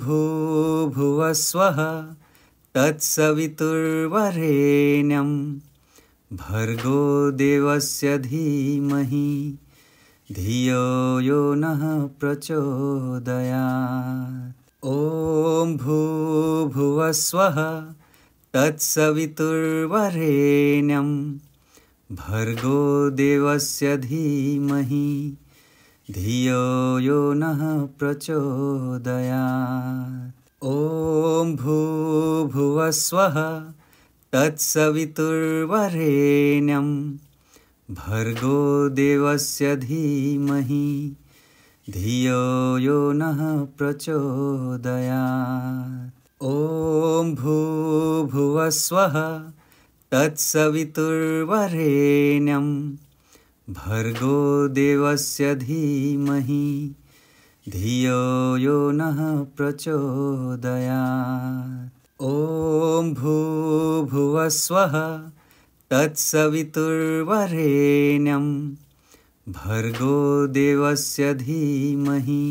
भूर्भुवस्वः तत्सवितुर्वरेण्यं भर्गो देवस्य धीमहि धियो यो नः प्रचोदयात्। ॐ भूर्भुवस्वः तत्सवितुर्वरेण्यं भर्गो देवस्य धीमहि धियो यो नः प्रचोदयात्। ॐ भूर्भुवस्वः तत्सवितुर्वरेण्यं भर्गो देवस्य धीमहि धियो यो नः प्रचोदयात्। ॐ भूर्भुवस्वः तत्सवितुर्वरेण्यं भर्गो देवस्य धीमहि धियो यो नः प्रचोदयात्। ॐ भूर्भुवस्वः तत्सवितुर्वरेण्यं भर्गो देवस्य धीमहि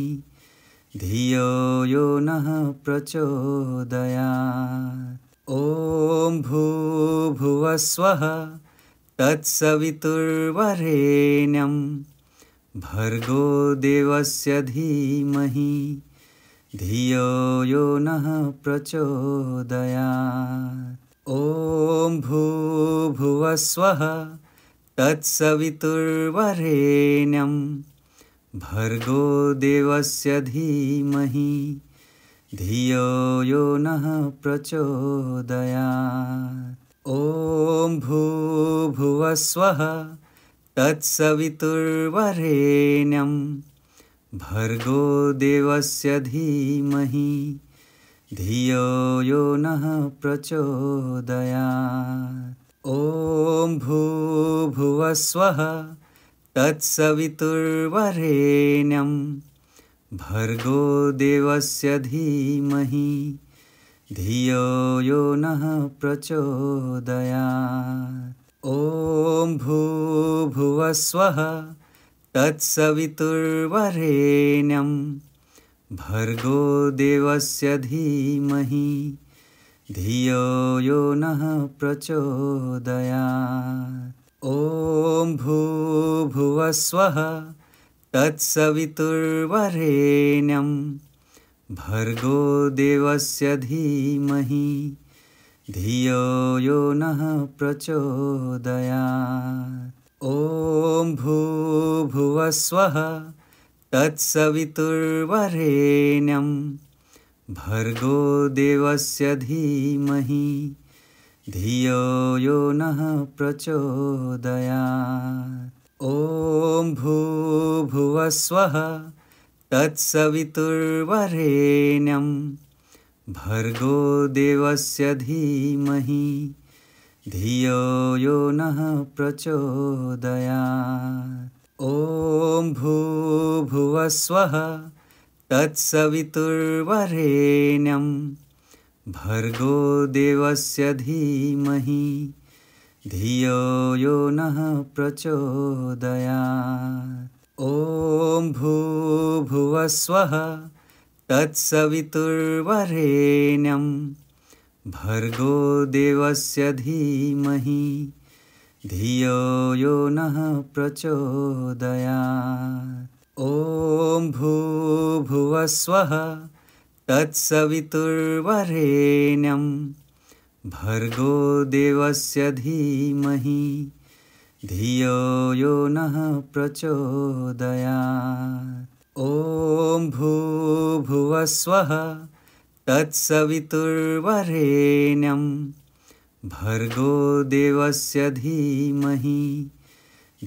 धियो यो नः प्रचोदयात्। ॐ भूर्भुवस्वः तत्सवितुर्वरेण्यं भर्गो देवस्य धीमहि धियो यो नः प्रचोदयात्। ॐ भूर्भुवस्वः तत्सवितुर्वरेण्यं भर्गो देवस्य धीमहि धियो यो नः प्रचोदयात्। ॐ भूर्भुवस्वः तत्सवितुर्वरेण्यं भर्गो देवस्य धीमहि धियो यो नः प्रचोदयात्। ॐ भूर्भुवस्वः तत्सवितुर्वरेण्यं भर्गो देवस्य धीमहि धियो यो नः प्रचोदयात्। ॐ भूर्भुवस्वः तत्सवितुर्वरेण्यं भर्गो देवस्य धीमहि धियो यो नः प्रचोदयात्। ॐ भूर्भुवस्वः तत्सवितुर्वरेण्यं भर्गो देवस्य धीमहि धियो यो नः प्रचोदयात्। ॐ भूर्भुवस्वः तत्सवितुर्वरेण्यं भर्गो देवस्य धीमहि धियो यो नः प्रचोदयात्। ॐ भूर्भुवस्वः तत्सवितुर्वरेण्यं भर्गो देवस्य धीमहि धियो यो नः प्रचोदयात्। ॐ भूर्भुवस्वः तत्सवितुर्वरेण्यं भर्गो देवस्य धीमहि धियो यो नः प्रचोदयात्। ॐ भूर्भुवस्वः तत्सवितुर्वरेण्यं भर्गो देवस्य धीमहि धियो यो नः प्रचोदयात्। ॐ भूर्भुवस्वः तत्सवितुर्वरेण्यं भर्गो देवस्य धीमहि धियो यो नः प्रचोदयात्। ॐ भूर्भुवस्वः तत्सवितुर्वरेण्यं भर्गो देवस्य धीमहि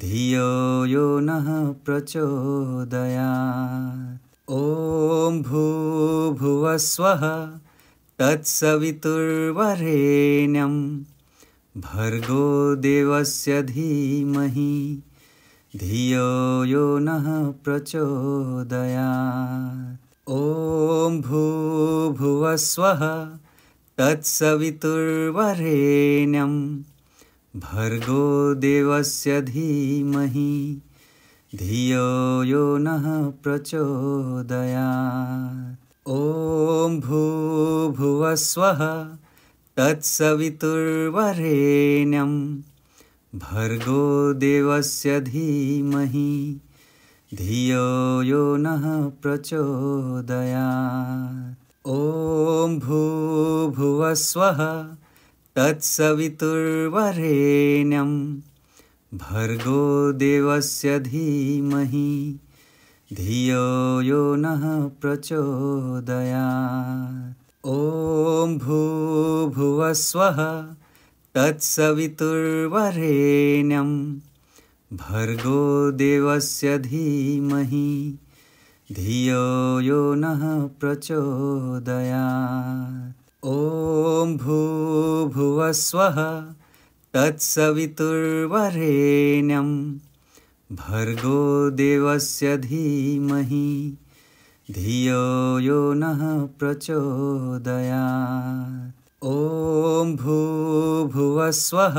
धियो यो नः प्रचोदयात्। ॐ भूर्भुवस्वः तत्सवितुर्वरेण्यं भर्गो देवस्य धीमहि धियो यो नः प्रचोदयात्। ॐ भूर्भुवस्वः तत्सवितुर्वरेण्यं भर्गो देवस्य धीमहि धियो यो नः प्रचोदयात्। ॐ भूर्भुवस्वः तत्सवितुर्वरेण्यं भर्गो देवस्य धीमहि धियो यो नः प्रचोदयात्। ॐ भूर्भुवस्वः तत्सवितुर्वरेण्यं भर्गो देवस्य धीमहि धियो यो नः प्रचोदयात्। ॐ भूर्भुवस्वः तत्सवितुर्वरेण्यं भर्गो देवस्य धीमहि धियो यो नः प्रचोदयात्। ॐ भूर्भुवस्वः तत्सवितुर्वरेण्यं भर्गो देवस्य धीमहि धियो यो नः प्रचोदयात्। ॐ भूर्भुवस्वः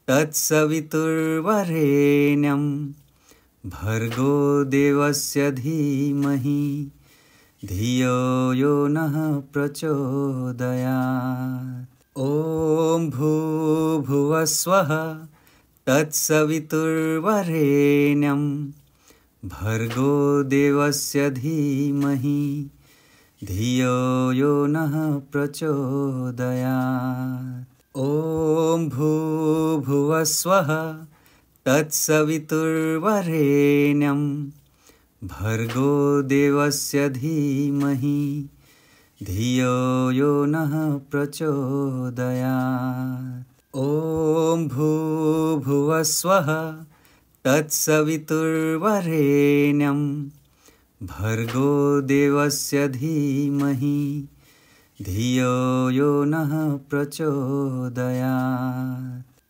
तत्सवितुर्वरेण्यं भर्गो देवस्य धीमहि धियो यो नः प्रचोदयात्। ॐ भूर्भुवस्वः तत्सवितुर्वरेण्यं भर्गो देवस्य धीमहि धियो यो नः प्रचोदयात्। ॐ भूर्भुवस्वः तत्सवितुर्वरेण्यं भर्गो देवस्य धीमहि धियो यो नः प्रचोदयात्। ॐ भूर्भुवस्वः तत्सवितुर्वरेण्यं भर्गो देवस्य धीमहि धियो यो नः प्रचोदयात्।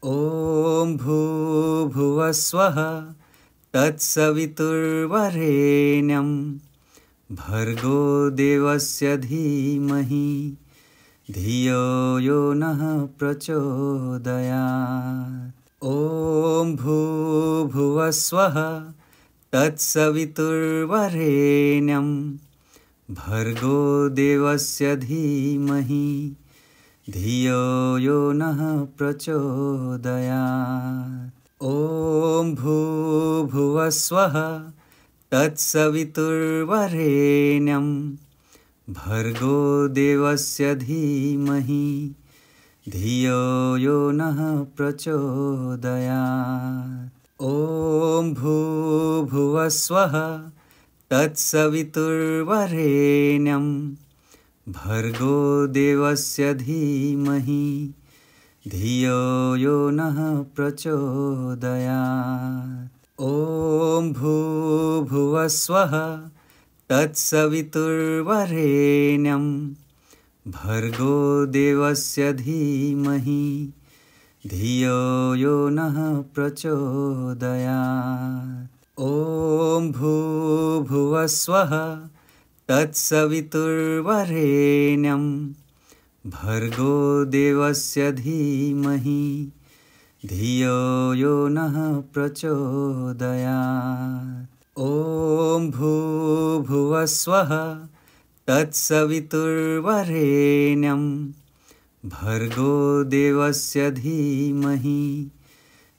ॐ भूर्भुवस्वः तत्सवितुर्वरेण्यं भर्गो देवस्य धीमहि धियो यो नः प्रचोदयात्। ॐ भूर्भुवस्वः तत्सवितुर्वरेण्यं भर्गो देवस्य धीमहि धियो यो नः प्रचोदयात्। ॐ भूर्भुवस्वः तत्सवितुर्वरेण्यं भर्गो देवस्य धीमहि धियो यो नः प्रचोदयात्। ॐ भूर्भुवस्वः तत्सवितुर्वरेण्यं भर्गो देवस्य धीमहि धियो यो नः प्रचोदयात्। ॐ भूर्भुवस्वः तत्सवितुर्वरेण्यं भर्गो देवस्य धीमहि धियो यो नः प्रचोदयात्। ॐ भूर्भुवस्वः तत्सवितुर्वरेण्यं भर्गो देवस्य धीमहि धियो यो नः प्रचोदयात्। ॐ भूर्भुवस्वः तत्सवितुर्वरेण्यं भर्गो देवस्य धीमहि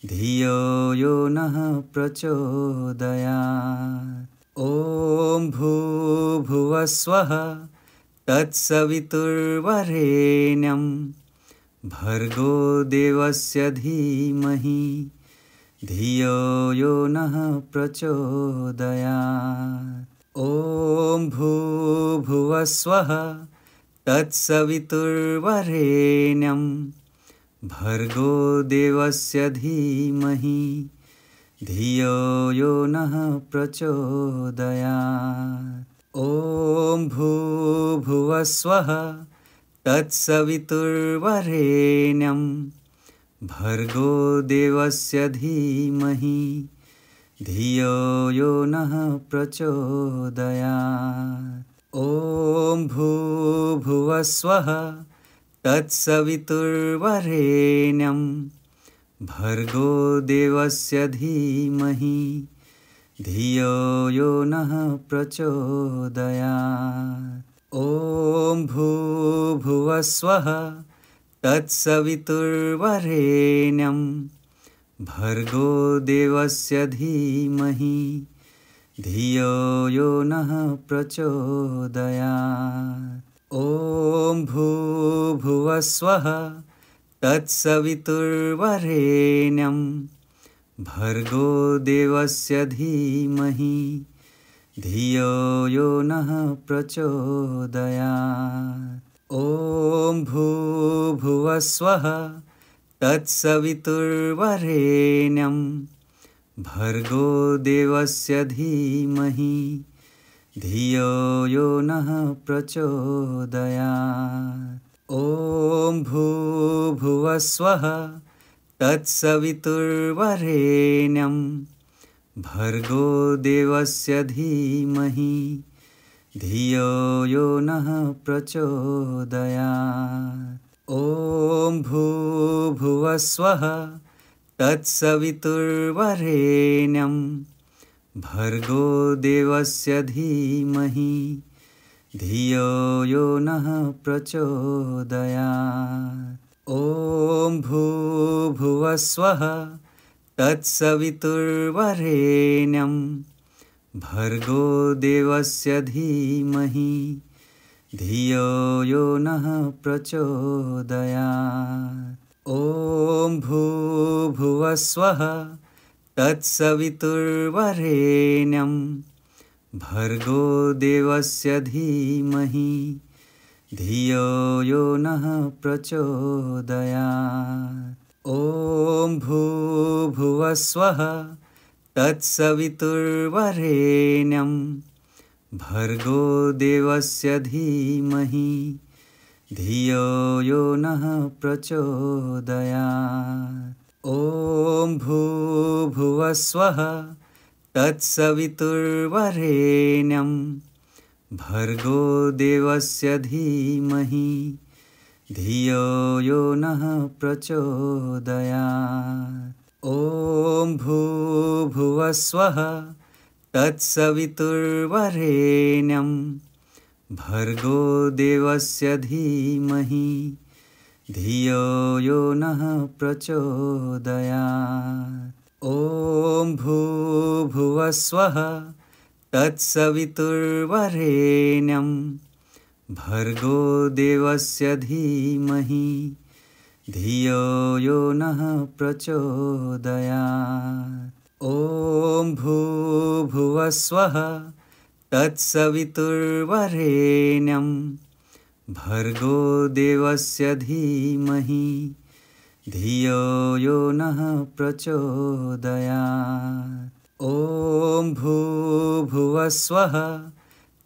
धियो यो नः प्रचोदयात्। ॐ भूर्भुवस्वः तत्सवितुर्वरेण्यं भर्गो देवस्य धीमहि धियो यो नः प्रचोदयात्। ॐ भूर्भुवस्वः तत्सवितुर्वरेण्यं भर्गो देवस्य धीमहि धियो यो नः प्रचोदयात्। ॐ भूर्भुवस्वः तत्सवितुर्वरेण्यं भर्गो देवस्य धीमहि धियो यो नः प्रचोदयात्। ॐ भूर्भुवस्वः तत्सवितुर्वरेण्यं भर्गो देवस्य धीमहि धियो यो नः प्रचोदयात्। ॐ भूर्भुवस्वः भूर्भुवस्वः तत्सवितुर्वरेण्यं भर्गो देवस्य धीमहि धियो यो नः प्रचोदयात्। ॐ भूर्भुवस्वः तत्सवितुर्वरेण्यं भर्गो देवस्य धीमहि धियो यो नः प्रचोदयात्। ॐ भूर्भुवस्वः तत्सवितुर्वरेण्यं भर्गो देवस्य धीमहि धियो यो नः प्रचोदयात्। ॐ भूर्भुवस्वः तत्सवितुर्वरेण्यं भर्गो देवस्य धीमहि धियो यो नः प्रचोदयात्। ॐ भूर्भुवस्वः तत्सवितुर्वरेण्यं भर्गो देवस्य धीमहि धियो यो नः प्रचोदयात्। ॐ भूर्भुवस्वः तत्सवितुर्वरेण्यं भर्गो देवस्य धीमहि धियो यो नः प्रचोदयात्। ॐ भूर्भुवस्वः तत्सवितुर्वरेण्यं भर्गो देवस्य धीमहि धियो यो नः प्रचोदयात्। ॐ भूर्भुवस्वः तत्सवितुर्वरेण्यं भर्गो देवस्य धीमहि धियो यो नः प्रचोदयात्। ॐ भूर्भुवस्वः तत्सवितुर्वरेण्यं भर्गो देवस्य धीमहि धियो यो नः प्रचोदयात्। ॐ भूर्भुवस्वः तत्सवितुर्वरेण्यं भर्गो देवस्य धीमहि धियो यो नः प्रचोदयात्। ॐ भूर्भुवस्वः तत्सवितुर्वरेण्यं भर्गो देवस्य धीमहि धियो यो नः प्रचोदयात्। ॐ भूर्भुवस्वः तत्सवितुर्वरेण्यं भर्गो देवस्य धीमहि धियो यो नः प्रचोदयात्। ॐ भूर्भुवस्वः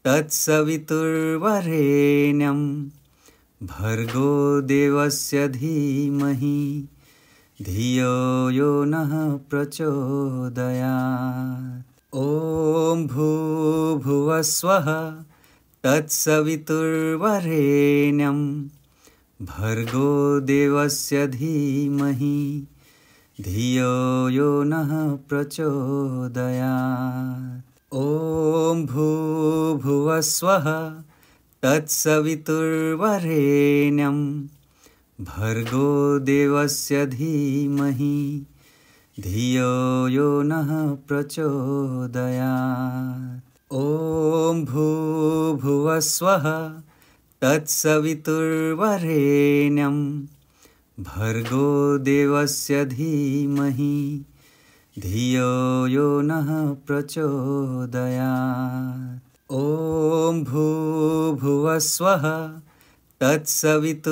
तत्सवितुर्वरेण्यं भर्गो देवस्य धीमहि धियो यो नः प्रचोदयात्। ॐ भूर्भुवस्वः तत्सवितुर्वरेण्यं भर्गो देवस्य धीमहि धियो यो नः प्रचोदयात्। ॐ भूर्भुवस्वः तत्सवितुर्वरेण्यं भर्गो देवस्य धीमहि धियो यो नः प्रचोदयात्। ॐ भूर्भुवस्वः तत्सवितुर्वरेण्यं भर्गो देवस्य धीमहि धियो यो नः प्रचोदयात्। ॐ भूर्भुवस्वः तत्सवितुर्वरेण्यं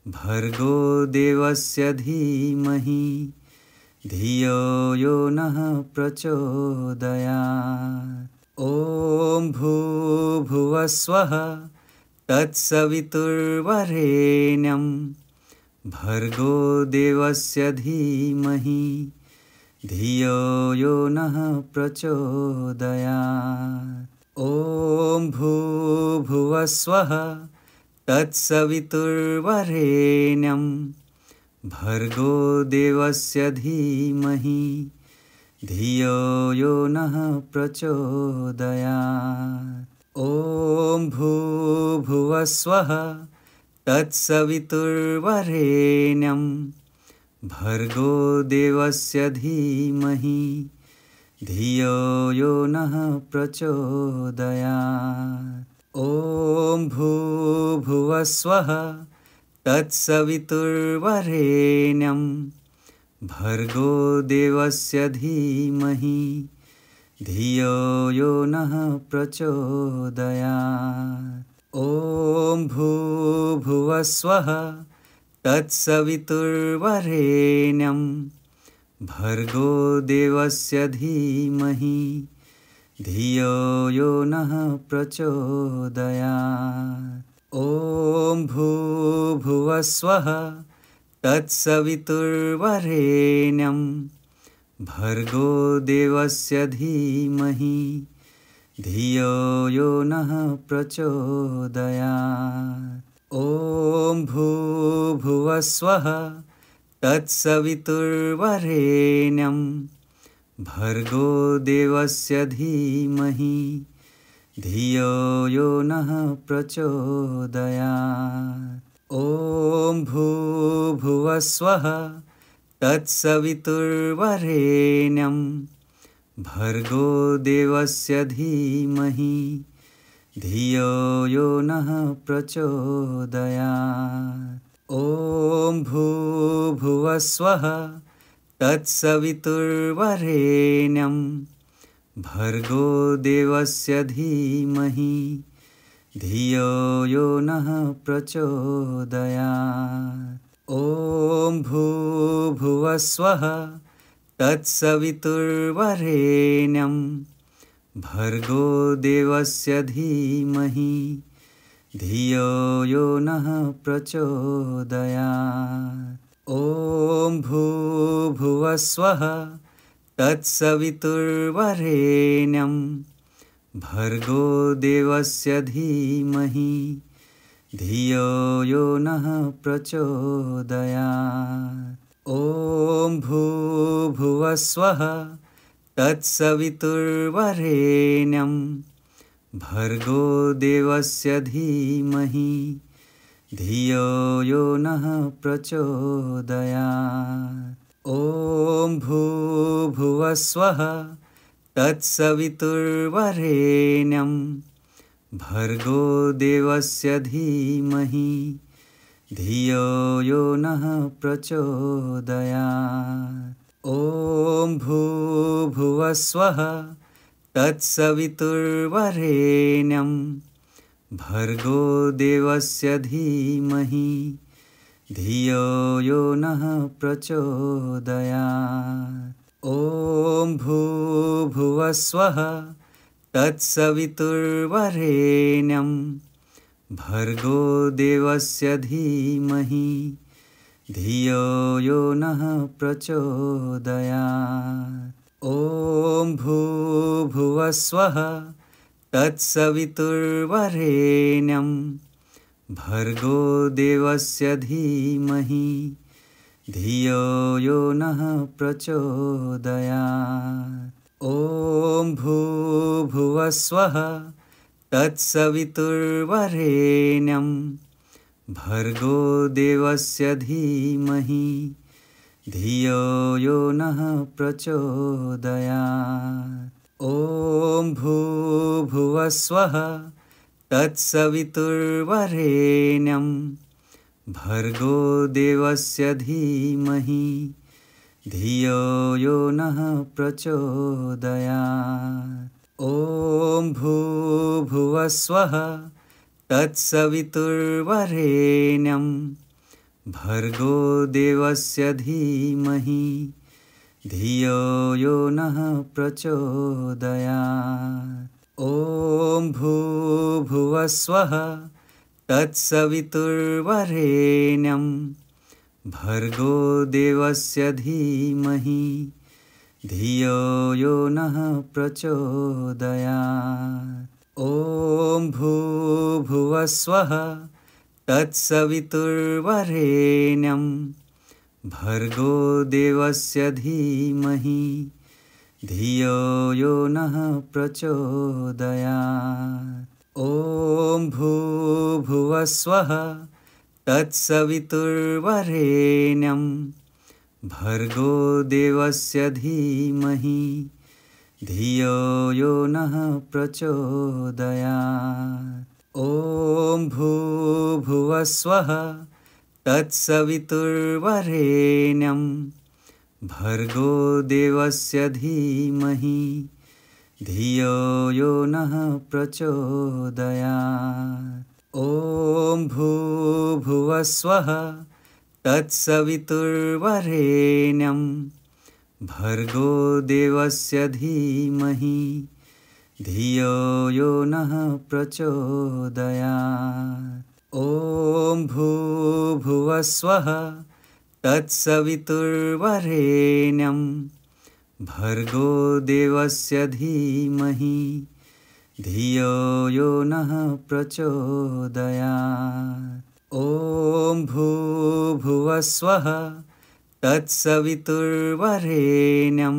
भर्गो देवस्य धीमहि धियो यो नः प्रचोदयात्। ॐ भूर्भुवस्वः तत्सवितुर्वरेण्यं भर्गो देवस्य धीमहि धियो यो नः प्रचोदयात्। ॐ भूर्भुवस्वः तत्सवितुर्वरेण्यं भर्गो देवस्य धीमहि धियो यो नः प्रचोदयात्। ॐ भूर्भुवस्वः भूर्भुवस्वः तत्सवितुर्वरेण्यं भर्गो देवस्य धीमहि धियो यो नः प्रचोदयात्। ॐ भूर्भुवस्वः तत्सवितुर्वरेण्यं भर्गो देवस्य धीमहि धियो यो नः प्रचोदयात्। ॐ भूर्भुवस्वः तत्सवितुर्वरेण्यं भर्गो देवस्य धीमहि धियो यो नः प्रचोदयात्। ॐ भूर्भुवस्वः तत्सवितुर्वरेण्यं भर्गो देवस्य धीमहि धियो यो नः प्रचोदयात्। ॐ भूर्भुवस्वः तत्सवितुर्वरेण्यं भर्गो देवस्य धीमहि धियो यो नः प्रचोदयात्। ॐ भूर्भुवस्वः तत्सवितुर्वरेण्यं भर्गो देवस्य धीमहि धियो यो नः प्रचोदयात्। ॐ भूर्भुवस्वः तत्सवितुर्वरेण्यं भर्गो देवस्य धीमहि धियो यो नः प्रचोदयात्। ॐ भूर्भुवस्वः तत्सवितुर्वरेण्यं भर्गो देवस्य धीमहि धियो यो नः प्रचोदयात्। ॐ भूर्भुवस्वः तत्सवितुर्वरेण्यं भर्गो देवस्य धीमहि धियो यो नः प्रचोदयात्। ॐ भूर्भुवस्वः तत्सवितुर्वरेण्यं भर्गो देवस्य धीमहि धियो यो नः प्रचोदयात्। ॐ भूर्भुवस्वः तत्सवितुर्वरेण्यं भर्गो देवस्य धीमहि धियो यो नः प्रचोदयात्। ॐ भूर्भुवस्वः तत्सवितुर्वरेण्यं भर्गो देवस्य धीमहि धियो यो नः प्रचोदयात्। ॐ भूर्भुवस्वः तत्सवितुर्वरेण्यं भर्गो देवस्य धीमहि धियो यो नः प्रचोदयात्। ॐ भूर्भुवस्वः तत्सवितुर्वरेण्यं भर्गो देवस्य धीमहि धियो यो नः प्रचोदयात्। ॐ भूर्भुवस्वः तत्सवितुर्वरेण्यं भर्गो देवस्य धीमहि धियो यो नः प्रचोदयात्। ॐ भूर्भुवस्वः तत्सवितुर्वरेण्यं भर्गो देवस्य धीमहि धियो यो नः प्रचोदयात्। ॐ भूर्भुवस्वः तत्सवितुर्वरेण्यं भर्गो देवस्य धीमहि धियो यो नः प्रचोदयात्। ॐ भूर्भुवस्वः तत्सवितुर्वरेण्यं भर्गो देवस्य धीमहि धियो यो नः प्रचोदयात्। ॐ भूर्भुवस्वः तत्सवितुर्वरेण्यं भर्गो देवस्य धीमहि धियो यो नः प्रचोदयात्। ॐ भूर्भुवस्वः भूर्भुवस्वः तत्सवितुर्वरेण्यं भर्गो देवस्य धीमहि धियो यो नः प्रचोदयात्। ॐ भूर्भुवस्वः तत्सवितुर्वरेण्यं भर्गो देवस्य धीमहि धियो यो नः प्रचोदयात्। ॐ भूर्भुवस्वः तत्सवितुर्वरेण्यं भर्गो देवस्य धीमहि धियो यो नः प्रचोदयात्। ॐ भूर्भुवस्वः तत्सवितुर्वरेण्यं भर्गो देवस्य धीमहि धियो यो नः प्रचोदयात्। ॐ भूर्भुवस्वः तत्सवितुर्वरेण्यं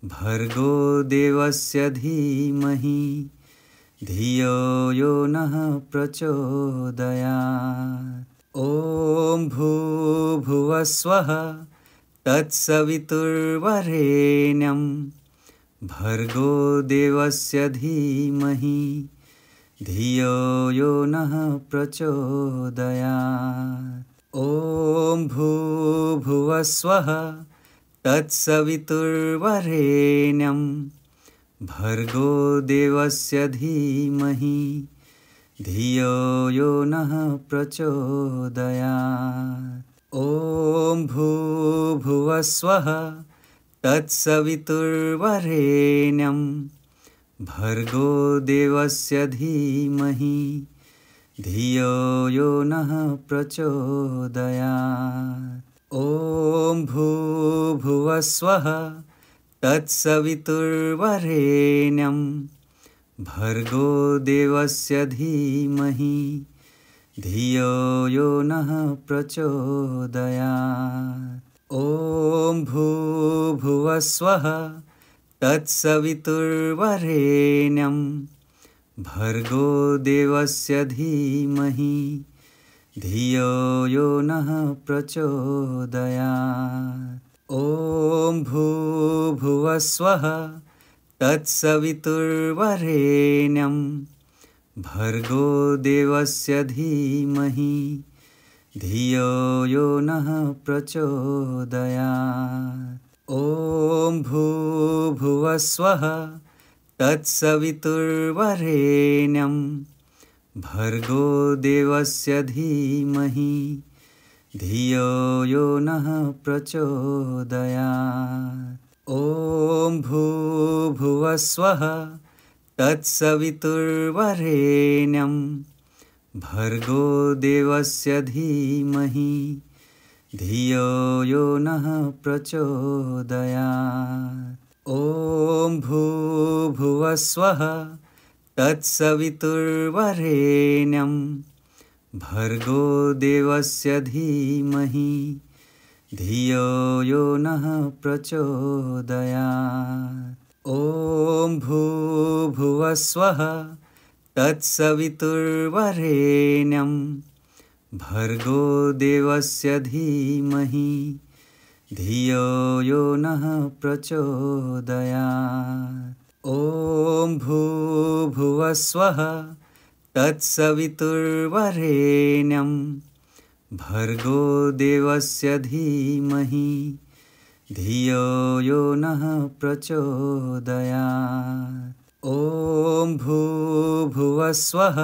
भर्गो देवस्य धीमहि धियो यो नः प्रचोदयात्। ॐ भूर्भुवस्वः तत्सवितुर्वरेण्यं भर्गो देवस्य धीमहि धियो यो नः प्रचोदयात्। ॐ भूर्भुवस्वः तत्सवितुर्वरेण्यं भर्गो देवस्य धीमहि धियो यो नः प्रचोदयात्। ॐ भूर्भुवस्वः तत्सवितुर्वरेण्यं भर्गो देवस्य धीमहि धियो यो नः प्रचोदयात्। ॐ भूर्भुवस्वः तत्सवितुर्वरेण्यं भर्गो देवस्य धीमहि धियो यो नः प्रचोदयात्। ॐ भूर्भुवस्वः तत्सवितुर्वरेण्यं भर्गो देवस्य धीमहि धियो यो नः प्रचोदयात्। ॐ भूर्भुवस्वः तत्सवितुर्वरेण्यं भर्गो देवस्य धीमहि धियो यो नः प्रचोदयात्। ॐ भूर्भुवस्वः तत्सवितुर्वरेण्यं भर्गो देवस्य धीमहि धियो यो नः प्रचोदयात्। ॐ भूर्भुवस्वः तत्सवितुर्वरेण्यं भर्गो देवस्य धीमहि धियो यो नः प्रचोदयात्। ॐ भूर्भुवस्वः तत्सवितुर्वरेण्यं भर्गो देवस्य धीमहि धियो यो नः प्रचोदयात्। ॐ भूर्भुवस्वः तत्सवितुर्वरेण्यं भर्गो देवस्य धीमहि धियो यो नः प्रचोदयात्। ॐ भूर्भुवस्वः तत्सवितुर्वरेण्यं भर्गो देवस्य धीमहि धियो यो नः प्रचोदयात्। ॐ भूर्भुवस्वः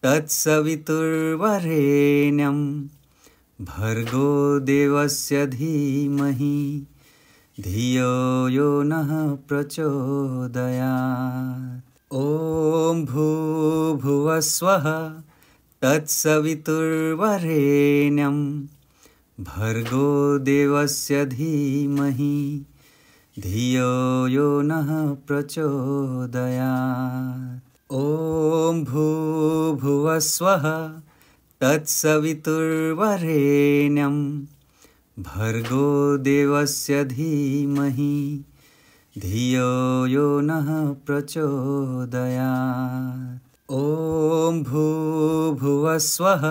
तत्सवितुर्वरेण्यं भर्गो देवस्य धीमहि धियो यो नः प्रचोदयात्। ॐ भूर्भुवस्वः तत्सवितुर्वरेण्यं भर्गो देवस्य धीमहि धियो यो नः प्रचोदयात्। ॐ भूर्भुवस्वः तत्सवितुर्वरेण्यं भर्गो देवस्य धीमहि धियो यो नः प्रचोदयात्। ॐ भूर्भुवस्वः भूर्भुवस्वः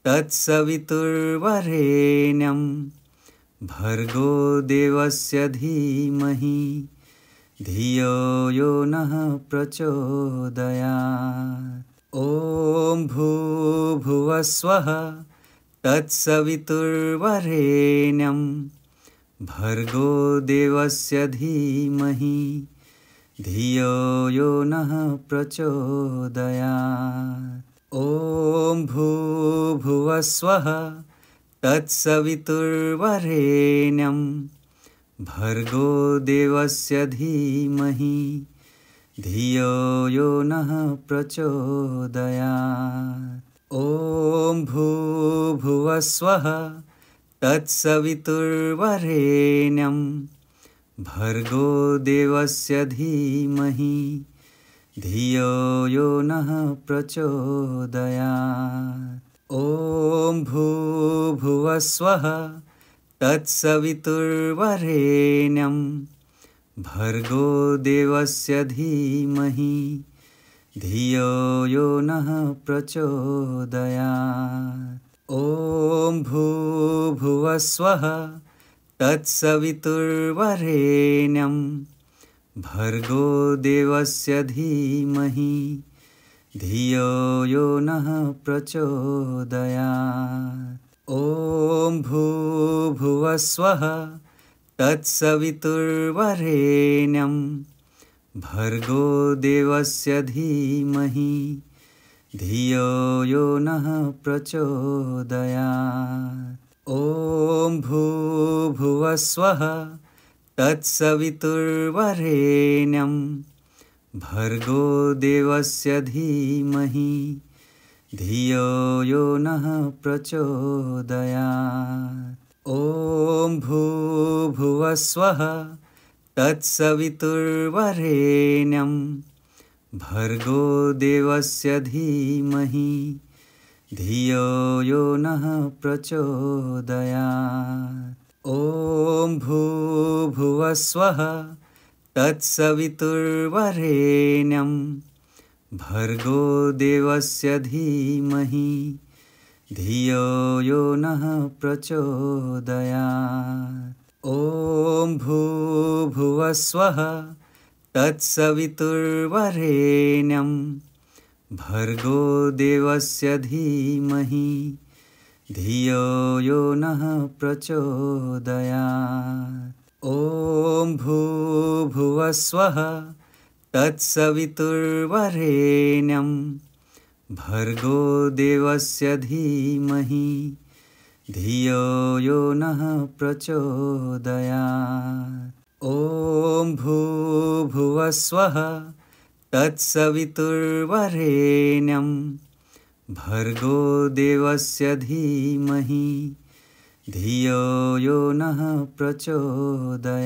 तत्सवितुर्वरेण्यं भर्गो देवस्य धीमहि धियो यो नः प्रचोदयात्। ॐ भूर्भुवस्वः तत्सवितुर्वरेण्यं भर्गो देवस्य धीमहि धियो यो नः प्रचोदयात्। ॐ भूर्भुवस्वः तत्सवितुर्वरेण्यं भर्गो देवस्य धीमहि धियो यो नः प्रचोदयात्। ॐ भूर्भुवस्वः तत्सवितुर्वरेण्यं भर्गो देवस्य धीमहि धियो यो नः प्रचोदयात्। ॐ भूर्भुवस्वः तत्सवितुर्वरेण्यं भर्गो देवस्य धीमहि धियो यो नः प्रचोदयात्। ॐ भूर्भुवस्वः तत्सवितुर्वरेण्यं भर्गो देवस्य धीमहि धियो यो नः प्रचोदयात्। ॐ भूर्भुवस्वः तत्सवितुर्वरेण्यं भर्गो देवस्य धीमहि धियो यो नः प्रचोदयात्। ॐ भूर्भुवस्वः तत्सवितुर्वरेण्यं भर्गो देवस्य धीमहि धियो यो नः प्रचोदयात्। ॐ भूर्भुवस्वः तत्सवितुर्वरेण्यं भर्गो देवस्य धीमहि धियो यो नः प्रचोदयात्। ॐ भूर्भुवस्वः तत्सवितुर्वरेण्यं भर्गो देवस्य धीमहि धियो यो नः प्रचोदयात्। ॐ भूर्भुवस्वः तत्सवितुर्वरेण्यं भर्गो देवस्य धीमहि धियो यो नः प्रचोदयात्। ॐ भूर्भुवस्वः तत्सवितुर्वरेण्यं भर्गो देवस्य धीमहि धियो यो नः प्रचोदयात्। ॐ भूर्भुवस्वः तत्सवितुर्वरेण्यं भर्गो देवस्य धीमहि धियो यो नः प्रचोदयात्।